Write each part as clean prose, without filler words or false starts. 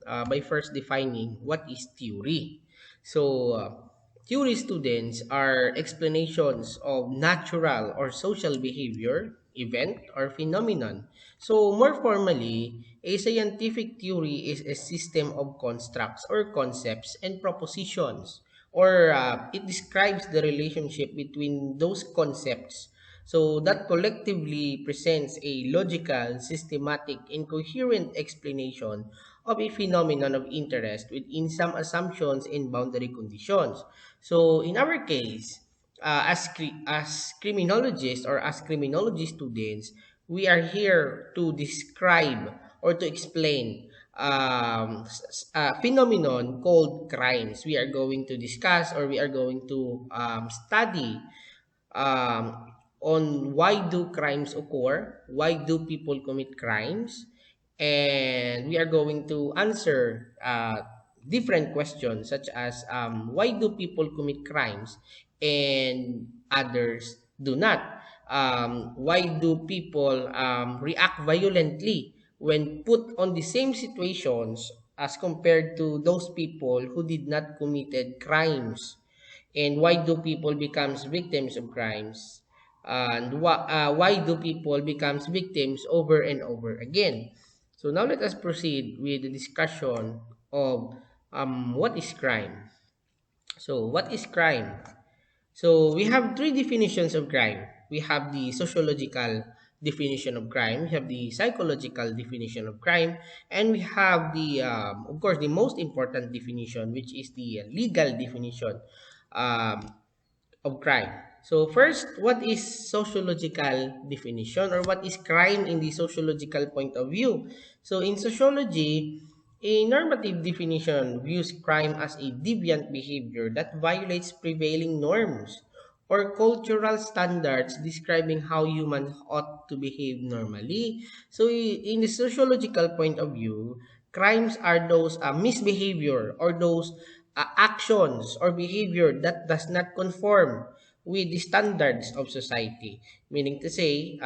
by first defining what is theory. So, theory students are explanations of natural or social behavior, event, or phenomenon. So, more formally, a scientific theory is a system of constructs or concepts and propositions, or it describes the relationship between those concepts. So that collectively presents a logical, systematic, and coherent explanation of a phenomenon of interest within some assumptions and boundary conditions. So in our case, as criminologists or as criminology students, we are here to describe or to explain a phenomenon called crimes. We are going to discuss or we are going to study um, on why do crimes occur, why do people commit crimes, and we are going to answer different questions such as why do people commit crimes and others do not? Why do people react violently when put on the same situations as compared to those people who did not committed crimes? And why do people becomes victims of crimes, and why do people becomes victims over and over again? So now let us proceed with the discussion of what is crime. So what is crime? So we have three definitions of crime. We have the sociological definition of crime, we have the psychological definition of crime, and we have the, of course, the most important definition, which is the legal definition um, of crime. So first, what is sociological definition, or what is crime in the sociological point of view? So in sociology, a normative definition views crime as a deviant behavior that violates prevailing norms or cultural standards describing how humans ought to behave normally. So in the sociological point of view, crimes are those misbehavior or those actions or behavior that does not conform with the standards of society. Meaning to say,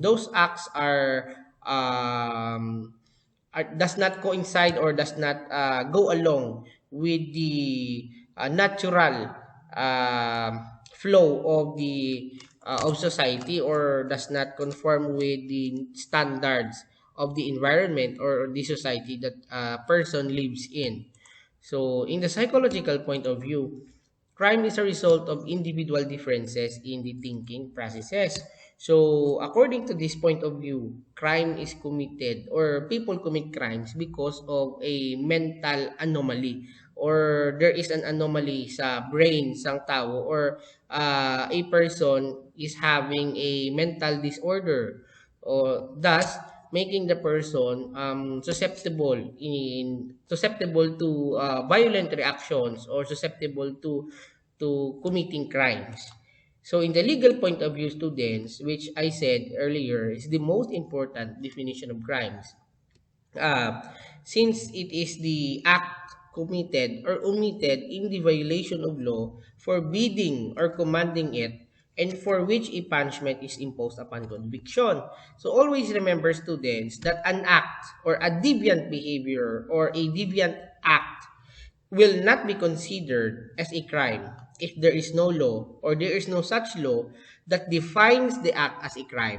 those acts does not coincide or does not go along with the natural flow of society, or does not conform with the standards of the environment or the society that a person lives in. So in the psychological point of view, crime is a result of individual differences in the thinking processes. So, according to this point of view, crime is committed or people commit crimes because of a mental anomaly, or there is an anomaly sa brain sang tao, or a person is having a mental disorder, or thus making the person susceptible to violent reactions, or susceptible to committing crimes. So in the legal point of view, students, which I said earlier is the most important definition of crimes, uh, since it is the act committed or omitted in the violation of law, forbidding or commanding it, and for which a punishment is imposed upon conviction. So always remember, students, that an act or a deviant behavior or a deviant act will not be considered as a crime if there is no law, or there is no such law that defines the act as a crime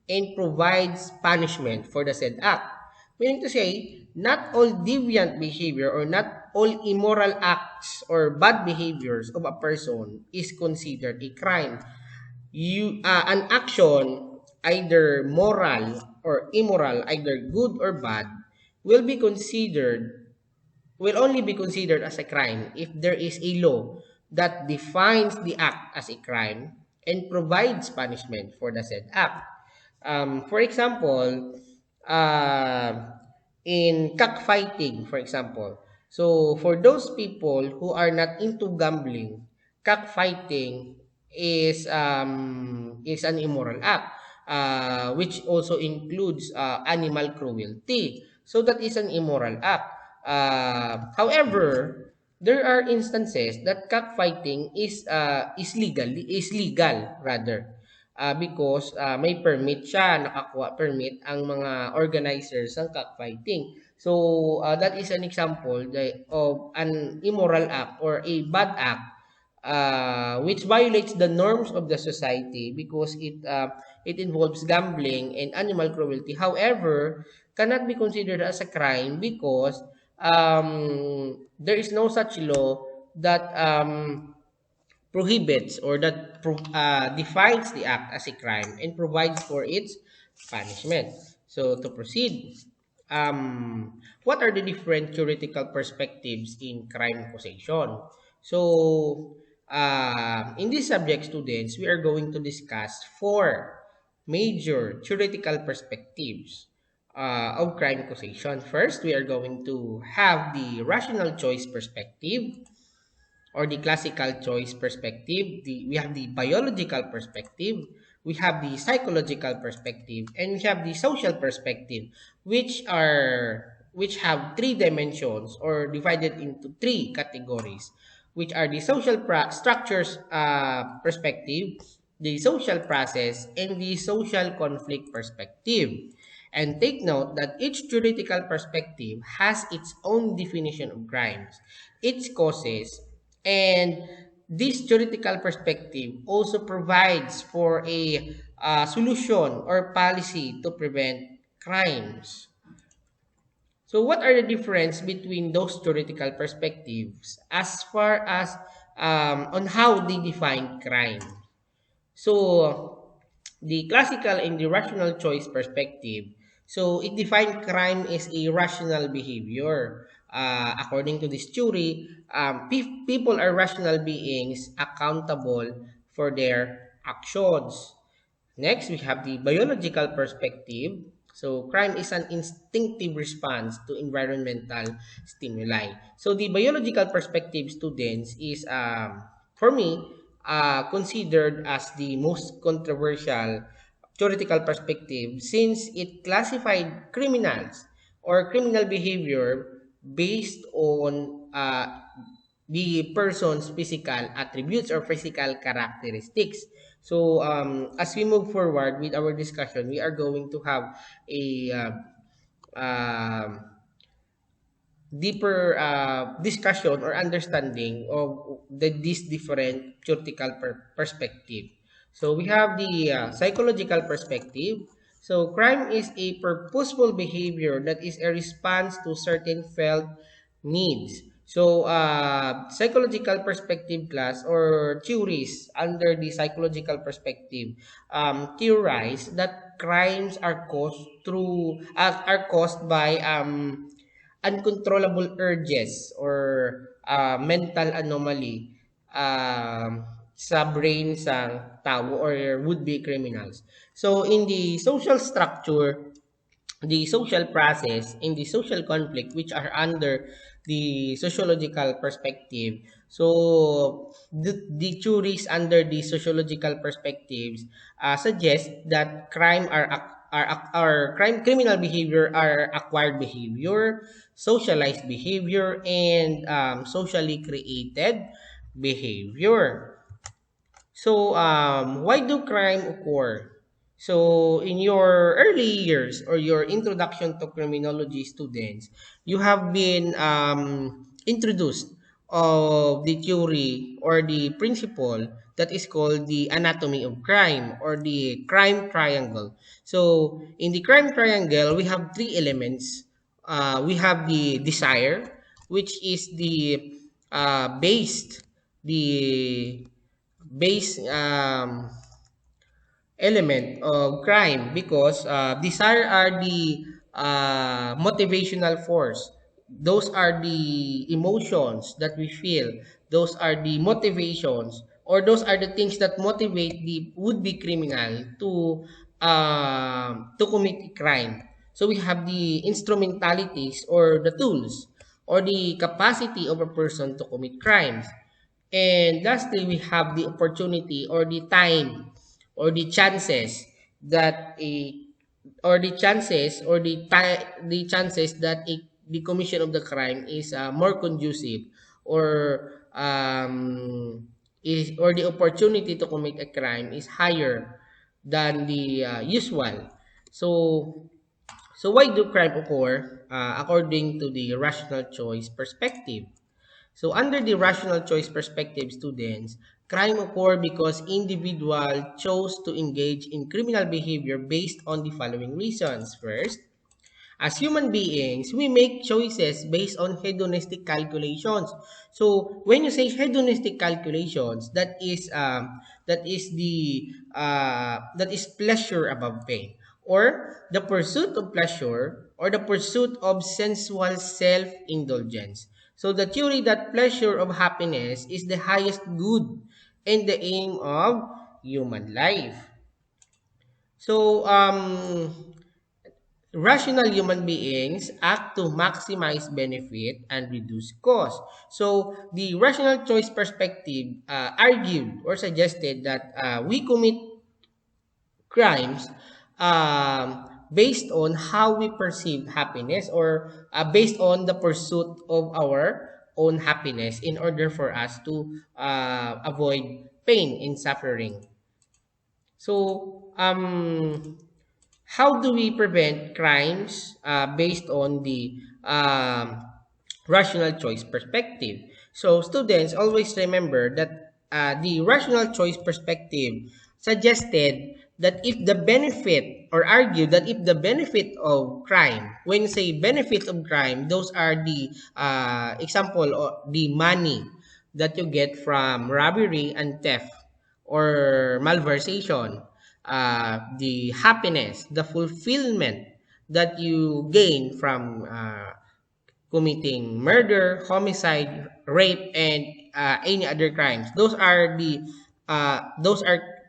and provides punishment for the said act. Meaning to say, not all deviant behavior or not all immoral acts or bad behaviors of a person is considered a crime. An action, either moral or immoral, either good or bad, will be considered will only be considered as a crime if there is a law that defines the act as a crime and provides punishment for the said act. For example, in cockfighting, for example. So, for those people who are not into gambling, cockfighting is an immoral act, which also includes animal cruelty. So that is an immoral act. However, there are instances that cockfighting is legal rather, because may permit siya, nakakuha permit ang mga organizers ng cockfighting. So that is an example of an immoral act or a bad act which violates the norms of the society because it involves gambling and animal cruelty. However, cannot be considered as a crime because there is no such law that prohibits or that defines the act as a crime and provides for its punishment. So to proceed, what are the different theoretical perspectives in crime causation? So in this subject, students, we are going to discuss four major theoretical perspectives of crime causation. First, we are going to have the rational choice perspective or the classical choice perspective, we have the biological perspective, we have the psychological perspective, and we have the social perspective, which have three dimensions or divided into three categories, which are the social structures perspective, the social process, and the social conflict perspective. And take note that each theoretical perspective has its own definition of crimes, its causes, and this theoretical perspective also provides for a solution or policy to prevent crimes. So, what are the difference between those theoretical perspectives as far as on how they define crime? So, the classical and the rational choice perspective. So, it defined crime as a rational behavior. According to this theory, people are rational beings accountable for their actions. Next, we have the biological perspective. So, crime is an instinctive response to environmental stimuli. So, the biological perspective, students, is, for me, considered as the most controversial theoretical perspective since it classified criminals or criminal behavior based on the person's physical attributes or physical characteristics. So, as we move forward with our discussion, we are going to have a deeper discussion or understanding of these different theoretical perspective. So we have the psychological perspective. So crime is a purposeful behavior that is a response to certain felt needs. So psychological perspective class or theories under the psychological perspective theorize that crimes are caused by uncontrollable urges or mental anomaly sa brain sa tao or would-be criminals. So in the social structure, the social process, and the social conflict which are under the sociological perspective. So the theories under the sociological perspectives suggest that criminal behavior are acquired behavior, socialized behavior, and socially created behavior. So, why do crime occur? So, in your early years or your introduction to criminology students, you have been introduced of the theory or the principle that is called the anatomy of crime or the crime triangle. So, in the crime triangle, we have three elements. We have the desire, which is based the base element of crime because desire are the motivational force. Those are the emotions that we feel. Those are the motivations or those are the things that motivate the would-be criminal to commit a crime. So we have the instrumentalities or the tools or the capacity of a person to commit crimes. And lastly, we have the opportunity or the time or the chances that a or the chances or the chances that the commission of the crime is more conducive or is or the opportunity to commit a crime is higher than the usual. So why do crime occur? according to the rational choice perspective. So under the rational choice perspective, students, crime occur because individual chose to engage in criminal behavior based on the following reasons. First, as human beings, we make choices based on hedonistic calculations. So when you say hedonistic calculations, that is pleasure above pain, or the pursuit of pleasure, or the pursuit of sensual self-indulgence. So the theory that pleasure of happiness is the highest good and the aim of human life. So rational human beings act to maximize benefit and reduce cost. So, the rational choice perspective argued or suggested that we commit crimes based on how we perceive happiness, or based on the pursuit of our own happiness in order for us to avoid pain and suffering. So, how do we prevent crimes based on the rational choice perspective? So students always remember that the rational choice perspective suggested that if the benefit, or argue that if the benefit of crime, when you say benefit of crime, those are the example, or the money that you get from robbery and theft or malversation, the happiness, the fulfillment that you gain from committing murder, homicide, rape, and any other crimes. Those are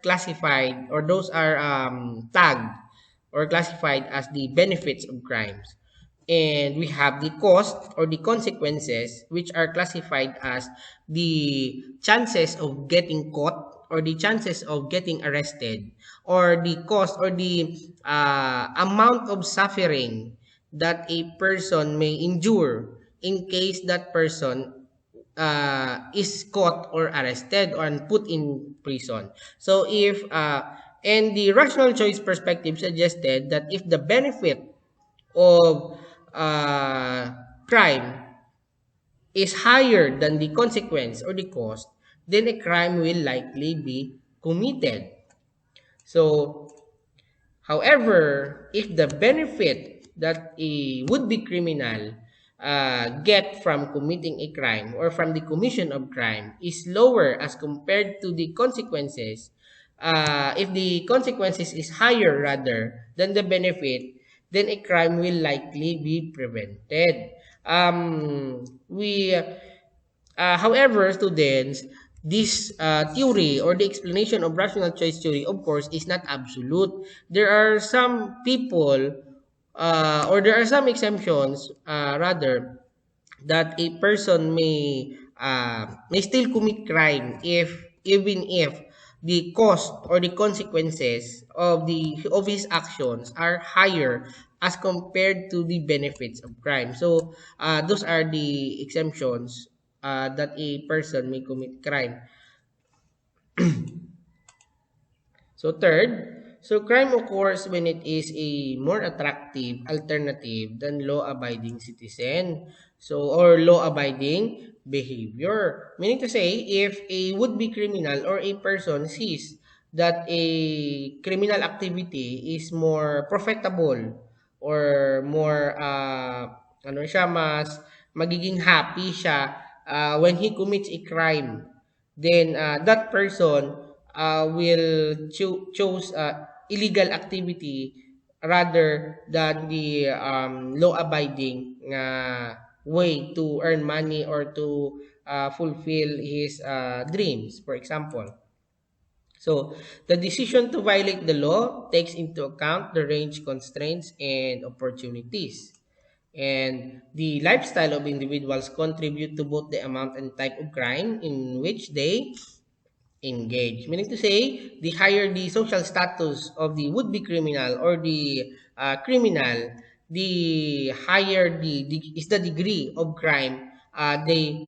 classified, or those are tagged or classified as the benefits of crimes. And we have the cost or the consequences, which are classified as the chances of getting caught, or the chances of getting arrested, or the cost, or the amount of suffering that a person may endure in case that person is caught or arrested or put in prison. So if and the rational choice perspective suggested that if the benefit of crime is higher than the consequence or the cost, then a crime will likely be committed. So however, if the benefit that a would-be criminal get from committing a crime, or from the commission of crime, is lower as compared to the consequences, if the consequences is higher rather than the benefit, then a crime will likely be prevented. However, students, this theory, or the explanation of rational choice theory, of course, is not absolute. There are some people, or there are some exemptions, rather, that a person may still commit crime if, even if the cost or the consequences of his actions are higher as compared to the benefits of crime. So those are the exemptions that a person may commit crime. So third, so crime occurs when it is a more attractive alternative than law-abiding citizen. So, or law-abiding behavior. Meaning to say, if a would-be criminal or a person sees that a criminal activity is more profitable, or more ano siya, mas magiging happy siya when he commits a crime, then that person will choose illegal activity rather than the law-abiding way to earn money, or to fulfill his dreams, for example. So, the decision to violate the law takes into account the range, constraints, and opportunities. And the lifestyle of individuals contribute to both the amount and type of crime in which they engage. Meaning to say, the higher the social status of the would-be criminal, or the criminal, the higher is the degree of crime they